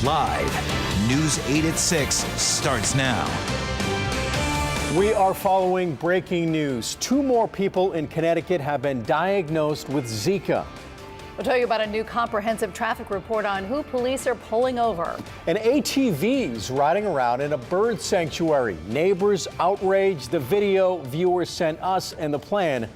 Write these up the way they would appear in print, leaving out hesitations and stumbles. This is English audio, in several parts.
Live, News 8 at 6 starts now. We are following breaking news. 2 more people in Connecticut have been diagnosed with Zika. We'll tell you about a new comprehensive traffic report on who police are pulling over. An ATV's riding around in a bird sanctuary. Neighbors outraged. The video viewers sent us and the plan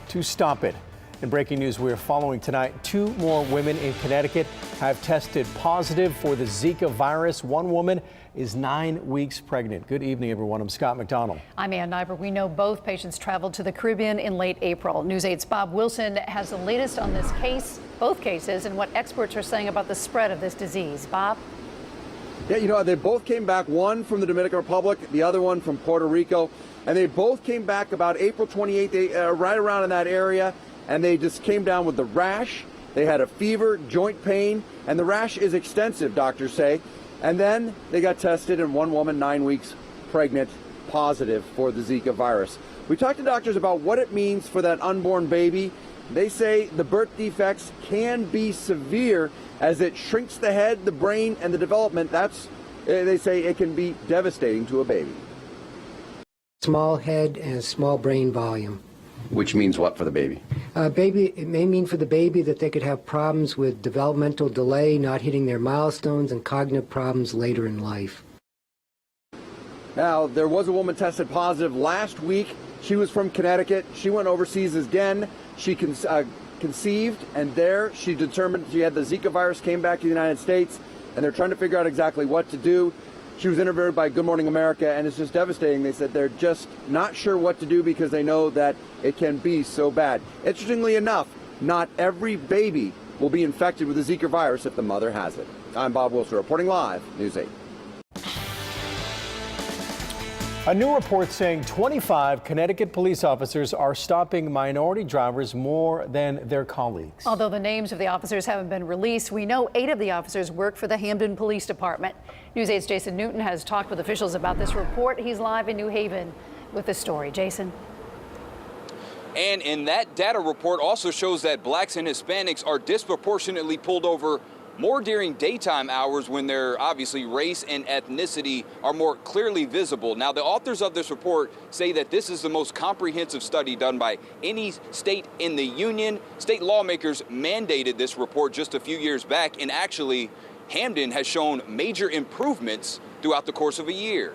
to stop it. In breaking news we are following tonight, 2 more women in Connecticut have tested positive for the Zika virus. One woman is 9 weeks pregnant. Good evening, everyone. I'm Scott McDonald. I'm Ann Nyberg. We know both patients traveled to the Caribbean in late April. News 8's Bob Wilson has the latest on this case, both cases, and what experts are saying about the spread of this disease. Bob? Yeah, they both came back, one from the Dominican Republic, the other one from Puerto Rico, and they both came back about April 28th, right around in that area, and they just came down with the rash. They had a fever, joint pain, and the rash is extensive, doctors say. And then they got tested, and one woman, 9 weeks pregnant, positive for the Zika virus. We talked to doctors about what it means for that unborn baby. They say the birth defects can be severe as it shrinks the head, the brain, and the development. They say it can be devastating to a baby. Small head and small brain volume. Which means what for the baby? It may mean for the baby that they could have problems with developmental delay, not hitting their milestones, and cognitive problems later in life. Now, there was a woman tested positive last week. She was from Connecticut. She went overseas again. She conceived, and there she determined she had the Zika virus, came back to the United States, and they're trying to figure out exactly what to do. She was interviewed by Good Morning America, and it's just devastating. They said they're just not sure what to do because they know that it can be so bad. Interestingly enough, not every baby will be infected with the Zika virus if the mother has it. I'm Bob Wilson reporting live, News 8. A new report saying 25 Connecticut police officers are stopping minority drivers more than their colleagues. Although the names of the officers haven't been released, we know 8 of the officers work for the Hamden Police Department. News 8's Jason Newton has talked with officials about this report. He's live in New Haven with the story. Jason. And in that data report also shows that blacks and Hispanics are disproportionately pulled over more during daytime hours when their obviously race and ethnicity are more clearly visible. Now, the authors of this report say that this is the most comprehensive study done by any state in the union. State lawmakers mandated this report just a few years back, and actually Hamden has shown major improvements throughout the course of a year.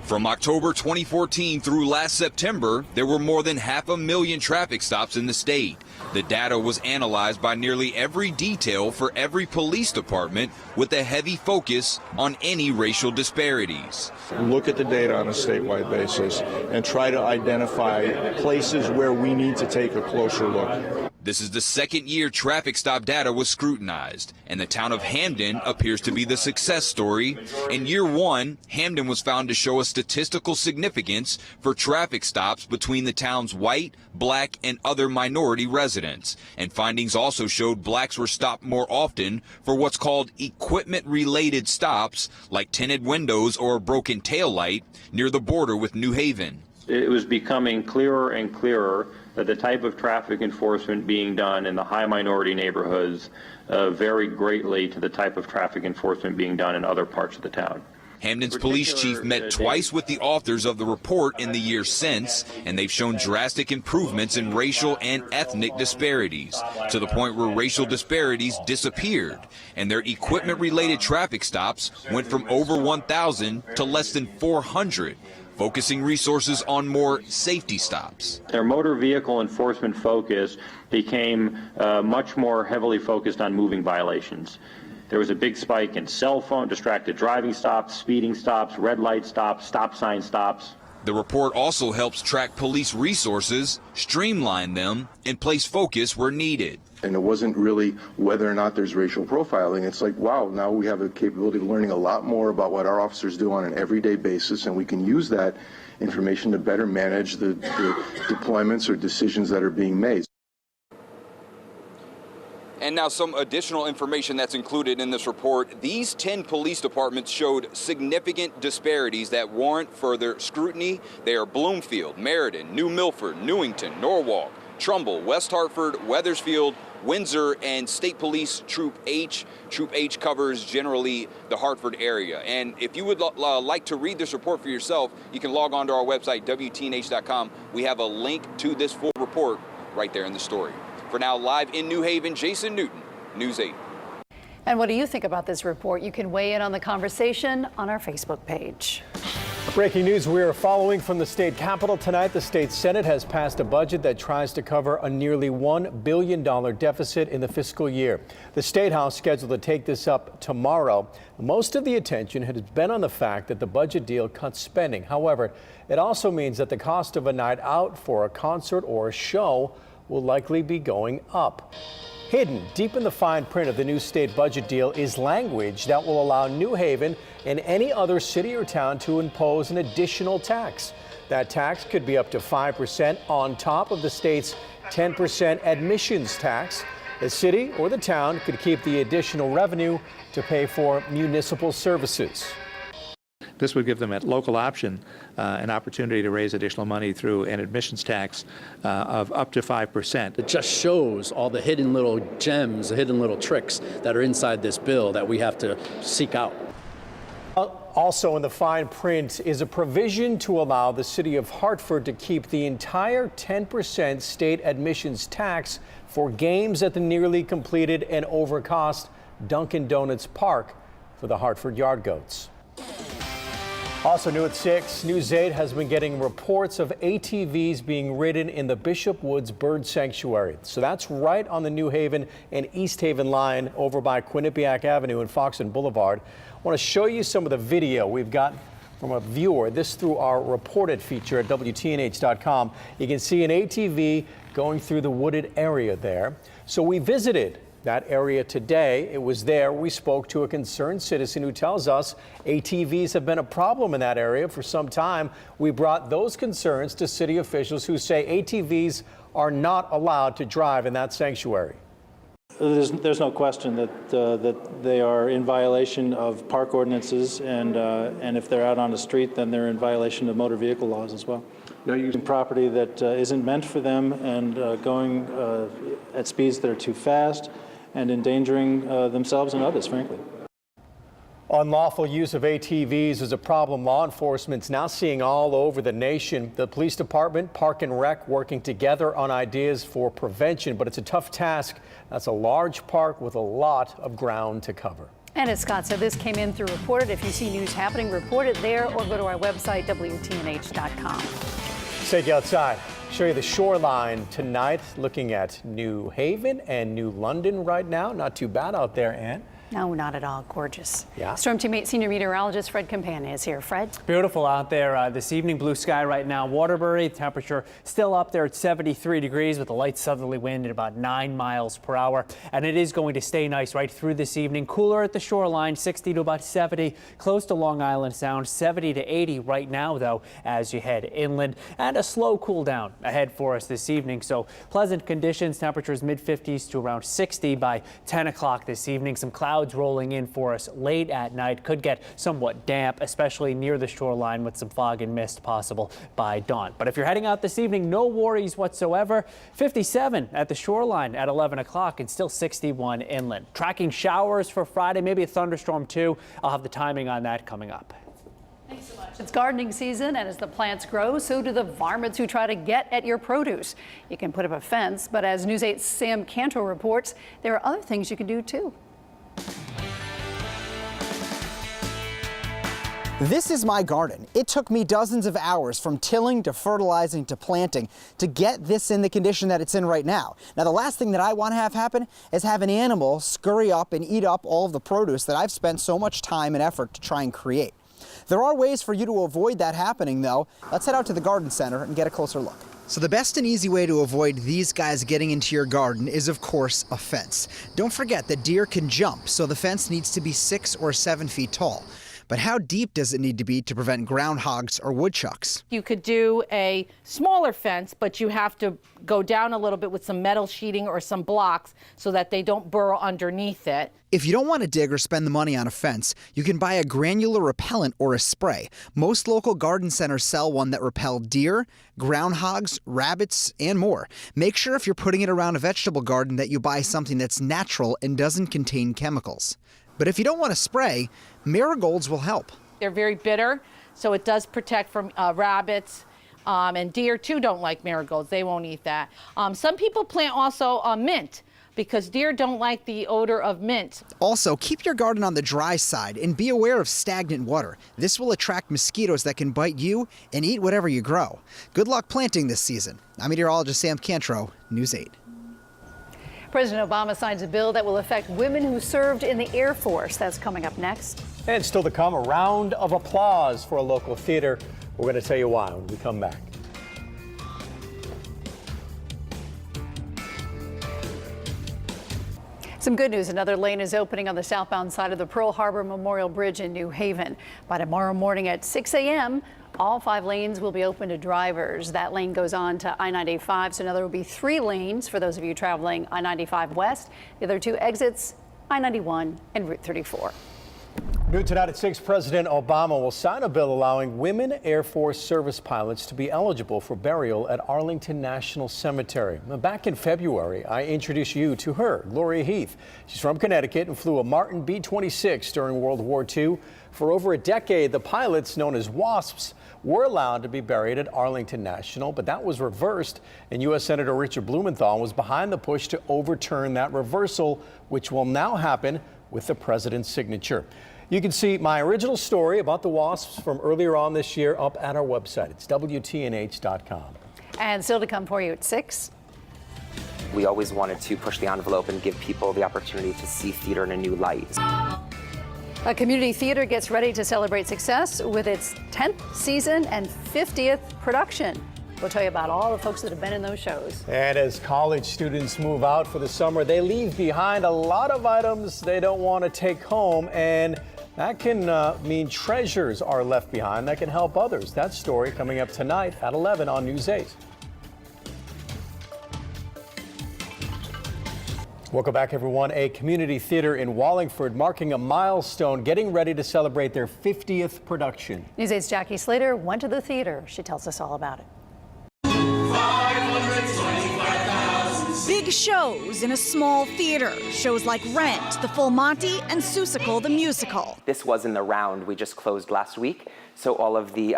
From October 2014 through last September, there were more than 500,000 traffic stops in the state. The data was analyzed by nearly every detail for every police department with a heavy focus on any racial disparities. Look at the data on a statewide basis and try to identify places where we need to take a closer look. This is the second year traffic stop data was scrutinized, and the town of Hamden appears to be the success story. In year 1, Hamden was found to show a statistical significance for traffic stops between the town's white, black, and other minority residents. And findings also showed blacks were stopped more often for what's called equipment-related stops, like tinted windows or a broken taillight near the border with New Haven. It was becoming clearer and clearer that the type of traffic enforcement being done in the high minority neighborhoods varied greatly to the type of traffic enforcement being done in other parts of the town. Hamden's police chief met twice with the authors of the report in the years since, and they've shown drastic improvements in racial and ethnic disparities, to the point where racial disparities disappeared, and their equipment-related traffic stops went from over 1,000 to less than 400. Focusing resources on more safety stops. Their motor vehicle enforcement focus became much more heavily focused on moving violations. There was a big spike in cell phone, distracted driving stops, speeding stops, red light stops, stop sign stops. The report also helps track police resources, streamline them, and place focus where needed. And it wasn't really whether or not there's racial profiling. It's like, wow, now we have a capability of learning a lot more about what our officers do on an everyday basis, and we can use that information to better manage the deployments or decisions that are being made. And now some additional information that's included in this report. These 10 police departments showed significant disparities that warrant further scrutiny. They are Bloomfield, Meriden, New Milford, Newington, Norwalk, Trumbull, West Hartford, Wethersfield, Windsor, and State Police Troop H. Troop H covers generally the Hartford area. And if you would like to read this report for yourself, you can log on to our website, WTNH.com. We have a link to this full report right there in the story. For now, live in New Haven, Jason Newton, News 8. And what do you think about this report? You can weigh in on the conversation on our Facebook page. Breaking news we are following from the state capitol tonight. The state Senate has passed a budget that tries to cover a nearly $1 billion deficit in the fiscal year. The State House scheduled to take this up tomorrow. Most of the attention has been on the fact that the budget deal cuts spending. However, it also means that the cost of a night out for a concert or a show will likely be going up. Hidden deep in the fine print of the new state budget deal is language that will allow New Haven and any other city or town to impose an additional tax. That tax could be up to 5% on top of the state's 10% admissions tax. The city or the town could keep the additional revenue to pay for municipal services. This would give them a local option an opportunity to raise additional money through an admissions tax of up to 5%. It just shows all the hidden little gems, the hidden little tricks that are inside this bill that we have to seek out. Also in the fine print is a provision to allow the city of Hartford to keep the entire 10% state admissions tax for games at the nearly completed and overcost Dunkin' Donuts Park for the Hartford Yard Goats. Also new at 6, News 8 has been getting reports of ATVs being ridden in the Bishop Woods Bird Sanctuary. So that's right on the New Haven and East Haven line over by Quinnipiac Avenue and Fox and Boulevard. I want to show you some of the video we've got from a viewer. This through our reported feature at WTNH.com. You can see an ATV going through the wooded area there. So we visited that area today. It was there we spoke to a concerned citizen who tells us ATVs have been a problem in that area for some time. We brought those concerns to city officials who say ATVs are not allowed to drive in that sanctuary. There's no question that they are in violation of park ordinances, and if they're out on the street, then they're in violation of motor vehicle laws as well. Now, using property that isn't meant for them and going at speeds that are too fast and endangering themselves and others, frankly. Unlawful use of ATVs is a problem law enforcement's now seeing all over the nation. The police department, Park and Rec working together on ideas for prevention, but it's a tough task. That's a large park with a lot of ground to cover. And as Scott said, this came in through Reported. If you see news happening, report it there or go to our website, WTNH.com. Take you outside. Show you the shoreline tonight, looking at New Haven and New London right now. Not too bad out there, Ann. No, not at all. Gorgeous. Yeah. Storm Team 8 senior meteorologist Fred Campana is here. Fred? Beautiful out there this evening. Blue sky right now. Waterbury, temperature still up there at 73 degrees with a light southerly wind at about 9 miles per hour. And it is going to stay nice right through this evening. Cooler at the shoreline, 60 to about 70. Close to Long Island Sound, 70 to 80 right now, though, as you head inland. And a slow cool down ahead for us this evening. So pleasant conditions, temperatures mid-50s to around 60 by 10 o'clock this evening. Some clouds rolling in for us late at night. Could get somewhat damp, especially near the shoreline with some fog and mist possible by dawn. But if you're heading out this evening, no worries whatsoever. 57 at the shoreline at 11 o'clock and still 61 inland. Tracking showers for Friday, maybe a thunderstorm too. I'll have the timing on that coming up. Thanks so much. It's gardening season, and as the plants grow, so do the varmints who try to get at your produce. You can put up a fence, but as News 8's Sam Cantor reports, there are other things you can do too. This is my garden. It took me dozens of hours from tilling to fertilizing to planting to get this in the condition that it's in right now. Now, the last thing that I want to have happen is have an animal scurry up and eat up all of the produce that I've spent so much time and effort to try and create. There are ways for you to avoid that happening, though. Let's head out to the garden center and get a closer look. So the best and easy way to avoid these guys getting into your garden is, of course, a fence. Don't forget that deer can jump, so the fence needs to be 6 or 7 feet tall. But how deep does it need to be to prevent groundhogs or woodchucks? You could do a smaller fence, but you have to go down a little bit with some metal sheeting or some blocks so that they don't burrow underneath it. If you don't want to dig or spend the money on a fence, you can buy a granular repellent or a spray. Most local garden centers sell one that repel deer, groundhogs, rabbits, and more. Make sure if you're putting it around a vegetable garden that you buy something that's natural and doesn't contain chemicals. But if you don't want to spray, marigolds will help. They're very bitter, so it does protect from rabbits. And deer, too, don't like marigolds. They won't eat that. Some people plant also mint, because deer don't like the odor of mint. Also, keep your garden on the dry side and be aware of stagnant water. This will attract mosquitoes that can bite you and eat whatever you grow. Good luck planting this season. I'm meteorologist Sam Cantro, News 8. President Obama signs a bill that will affect women who served in the Air Force. That's coming up next. And still to come, a round of applause for a local theater. We're going to tell you why when we come back. Some good news. Another lane is opening on the southbound side of the Pearl Harbor Memorial Bridge in New Haven. By tomorrow morning at 6 a.m., all 5 lanes will be open to drivers. That lane goes on to I-95, so now there will be 3 lanes for those of you traveling I-95 west. The other 2 exits, I-91 and Route 34. New tonight at 6, President Obama will sign a bill allowing women Air Force service pilots to be eligible for burial at Arlington National Cemetery. Now, back in February, I introduced you to her, Gloria Heath. She's from Connecticut and flew a Martin B-26 during World War II. For over a decade, the pilots, known as WASPs, were allowed to be buried at Arlington National, but that was reversed, and U.S. Senator Richard Blumenthal was behind the push to overturn that reversal, which will now happen with the president's signature. You can see my original story about the WASPs from earlier on this year up at our website. It's WTNH.com. And still to come for you at 6. We always wanted to push the envelope and give people the opportunity to see theater in a new light. A community theater gets ready to celebrate success with its 10th season and 50th production. We'll tell you about all the folks that have been in those shows. And as college students move out for the summer, they leave behind a lot of items they don't want to take home, and that can mean treasures are left behind that can help others. That story coming up tonight at 11 on News 8. Welcome back, everyone. A community theater in Wallingford marking a milestone, getting ready to celebrate their 50th production. News 8's Jackie Slater went to the theater. She tells us all about it. Big shows in a small theater. Shows like Rent, The Full Monty, and Seussical the Musical. This was in the round. We just closed last week. So all of the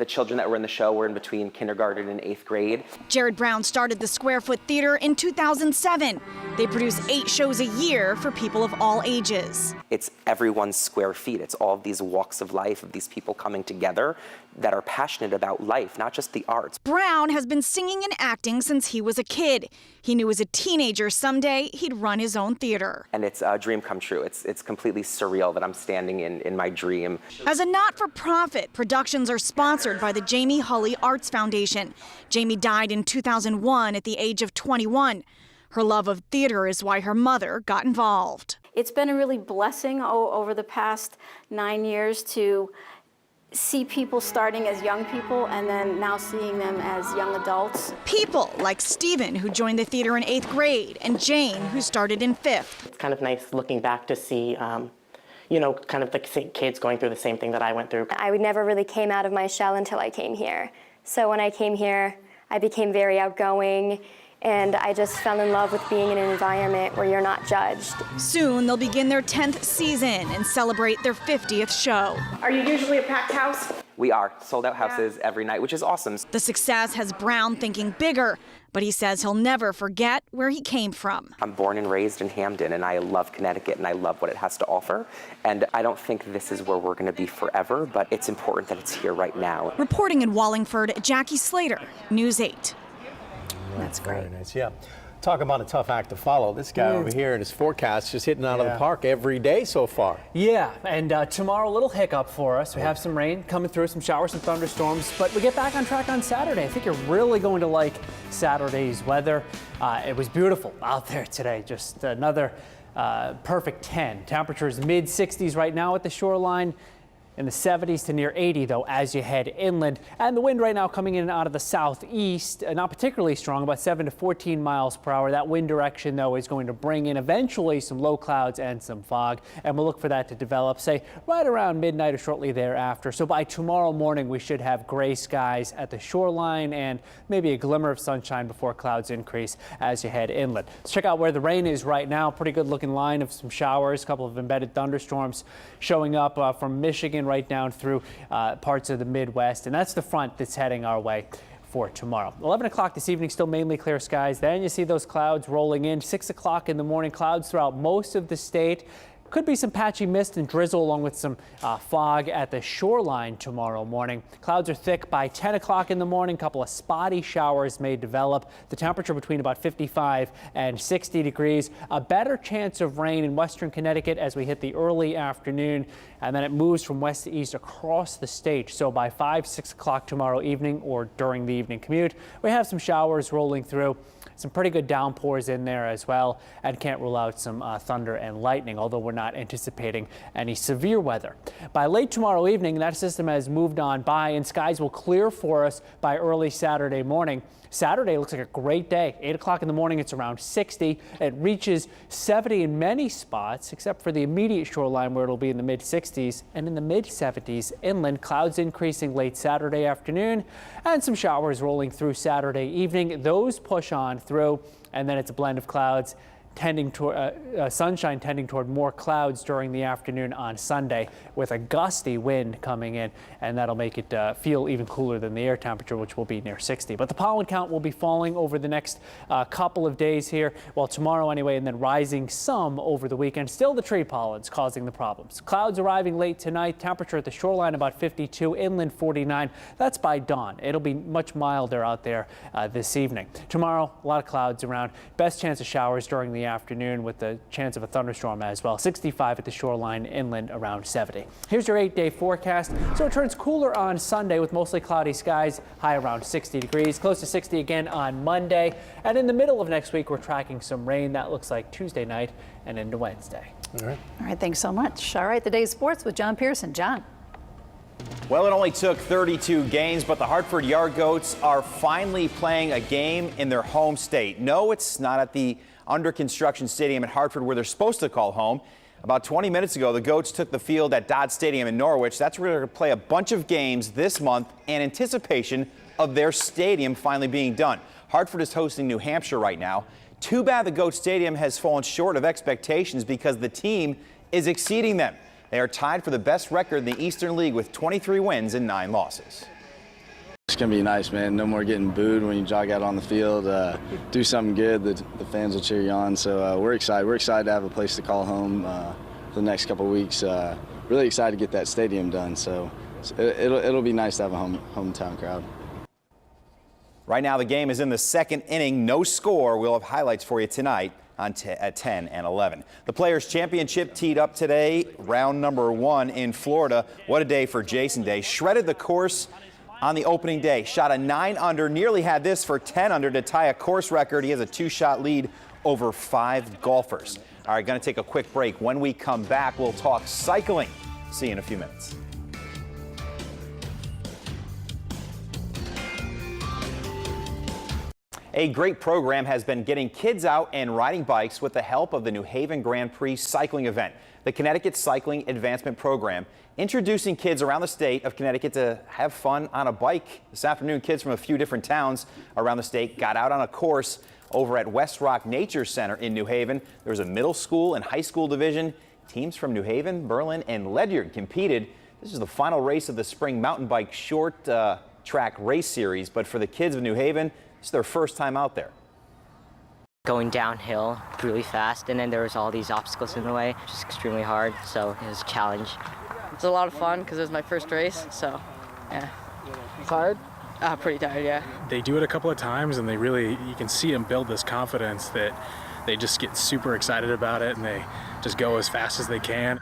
children that were in the show were in between kindergarten and 8th grade. Jared Brown started the Square Foot Theater in 2007. They produce 8 shows a year for people of all ages. It's everyone's square feet. It's all of these walks of life, of these people coming together that are passionate about life, not just the arts. Brown has been singing and acting since he was a kid. He knew as a teenager someday he'd run his own theater. And it's a dream come true. It's completely surreal that I'm standing in my dream. As a not-for-profit, productions are sponsored by the Jamie Hulley Arts Foundation. Jamie died in 2001 at the age of 21. Her love of theater is why her mother got involved. It's been a really blessing over the past 9 years to see people starting as young people and then now seeing them as young adults. People like Stephen, who joined the theater in 8th grade, and Jane, who started in 5th. It's kind of nice looking back to see you know, kind of the kids going through the same thing that I went through. I never really came out of my shell until I came here. So when I came here, I became very outgoing, and I just fell in love with being in an environment where you're not judged. Soon they'll begin their 10th season and celebrate their 50th show. Are you usually a packed house? We are sold out houses every night, which is awesome. The success has Brown thinking bigger, but he says he'll never forget where he came from. I'm born and raised in Hamden, and I love Connecticut, and I love what it has to offer. And I don't think this is where we're going to be forever, but it's important that it's here right now. Reporting in Wallingford, Jackie Slater, News 8. That's great. Very nice, yeah. Talk about a tough act to follow. This guy over here in his forecast just hitting out of the park every day so far. Yeah, and tomorrow a little hiccup for us. We have some rain coming through, some showers, some thunderstorms, but we get back on track on Saturday. I think you're really going to like Saturday's weather. It was beautiful out there today. Just another perfect 10. Temperatures mid-60s right now at the shoreline. In the 70s to near 80, though, as you head inland. And the wind right now coming in and out of the southeast, not particularly strong, about 7 to 14 miles per hour. That wind direction, though, is going to bring in eventually some low clouds and some fog. And we'll look for that to develop, say, right around midnight or shortly thereafter. So by tomorrow morning, we should have gray skies at the shoreline and maybe a glimmer of sunshine before clouds increase as you head inland. Let's check out where the rain is right now. Pretty good looking line of some showers, a couple of embedded thunderstorms showing up from Michigan right down through parts of the Midwest, and that's the front that's heading our way for tomorrow. 11 o'clock this evening, still mainly clear skies. Then you see those clouds rolling in. 6 o'clock in the morning, clouds throughout most of the state. Could be some patchy mist and drizzle along with some fog at the shoreline tomorrow morning. Clouds are thick by 10 o'clock in the morning. A couple of spotty showers may develop. The temperature between about 55 and 60 degrees. A better chance of rain in western Connecticut as we hit the early afternoon. And then it moves from west to east across the state. So by 5, 6 o'clock tomorrow evening or during the evening commute, we have some showers rolling through. Some pretty good downpours in there as well, and can't rule out some thunder and lightning, although we're not anticipating any severe weather. By late tomorrow evening, that system has moved on by, and skies will clear for us by early Saturday morning. Saturday looks like a great day. 8 o'clock in the morning, it's around 60. It reaches 70 in many spots, except for the immediate shoreline where it'll be in the mid-60s and in the mid-70s inland. Clouds increasing late Saturday afternoon and some showers rolling through Saturday evening. Those push on through, and then it's a blend of clouds tending toward sunshine tending toward more clouds during the afternoon on Sunday with a gusty wind coming in, and that'll make it feel even cooler than the air temperature, which will be near 60. But the pollen count will be falling over the next couple of days here, well, tomorrow anyway, and then rising some over the weekend. Still the tree pollen's causing the problems. Clouds arriving late tonight. Temperature at the shoreline about 52, inland 49. That's by dawn. It'll be much milder out there this evening. Tomorrow, a lot of clouds around. Best chance of showers during the afternoon with the chance of a thunderstorm as well. 65 at the shoreline, inland around 70. Here's your 8-day forecast. So it turns cooler on Sunday with mostly cloudy skies, high around 60 degrees, close to 60 again on Monday. And in the middle of next week, we're tracking some rain. That looks like Tuesday night and into Wednesday. All right, thanks so much. All right, the day's sports with John Pearson. John. Well, it only took 32 games, but the Hartford Yard Goats are finally playing a game in their home state. No, it's not at the under construction stadium at Hartford where they're supposed to call home. About 20 minutes ago, the Goats took the field at Dodd Stadium in Norwich. That's where they're going to play a bunch of games this month in anticipation of their stadium finally being done. Hartford is hosting New Hampshire right now. Too bad the Goat Stadium has fallen short of expectations because the team is exceeding them. They are tied for the best record in the Eastern League with 23 wins and 9 losses. It's going to be nice, man. No more getting booed when you jog out on the field. Do something good. The fans will cheer you on. So we're excited. We're excited to have a place to call home for the next couple of weeks. Really excited to get that stadium done. So it'll be nice to have a hometown crowd. Right now, the game is in the second inning. No score. We'll have highlights for you tonight at 10 and 11. The Players' Championship teed up today, round number 1 in Florida. What a day for Jason Day. Shredded the course on the opening day. Shot a 9 under, nearly had this for 10 under to tie a course record. He has a 2-shot lead over 5 golfers. All right, going to take a quick break. When we come back, we'll talk cycling. See you in a few minutes. A great program has been getting kids out and riding bikes with the help of the New Haven Grand Prix cycling event. The Connecticut Cycling Advancement Program, introducing kids around the state of Connecticut to have fun on a bike. This afternoon, kids from a few different towns around the state got out on a course over at West Rock Nature Center in New Haven. There was a middle school and high school division. Teams from New Haven, Berlin, and Ledyard competed. This is the final race of the spring mountain bike short track race series, but for the kids of New Haven, it's their first time out there. Going downhill really fast, and then there was all these obstacles in the way, which is extremely hard, so it was a challenge. It's a lot of fun because it was my first race, so yeah. Tired? Pretty tired, yeah. They do it a couple of times, and you can see them build this confidence that they just get super excited about it, and they just go as fast as they can.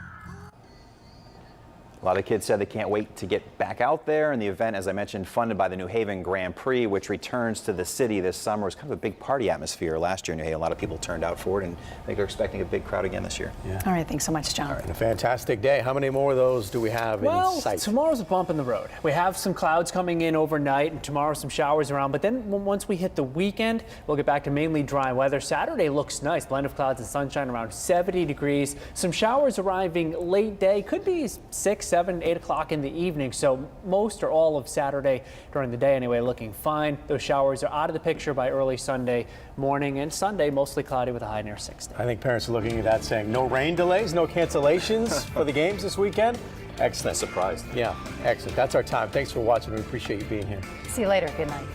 A lot of kids said they can't wait to get back out there, and the event, as I mentioned, funded by the New Haven Grand Prix, which returns to the city this summer. It was kind of a big party atmosphere last year in New Haven. A lot of people turned out for it, and I think they're expecting a big crowd again this year. Yeah. All right, thanks so much, John. All right, and a fantastic day. How many more of those do we have in sight? Tomorrow's a bump in the road. We have some clouds coming in overnight, and tomorrow some showers around. But then once we hit the weekend, we'll get back to mainly dry weather. Saturday looks nice. Blend of clouds and sunshine around 70 degrees. Some showers arriving late day. Could be 6, 7, 8 o'clock in the evening. So most or all of Saturday during the day anyway looking fine. Those showers are out of the picture by early Sunday morning, and Sunday mostly cloudy with a high near 60. I think parents are looking at that saying no rain delays, no cancellations for the games this weekend. Excellent. Surprised. Yeah, excellent. That's our time. Thanks for watching. We appreciate you being here. See you later. Good night.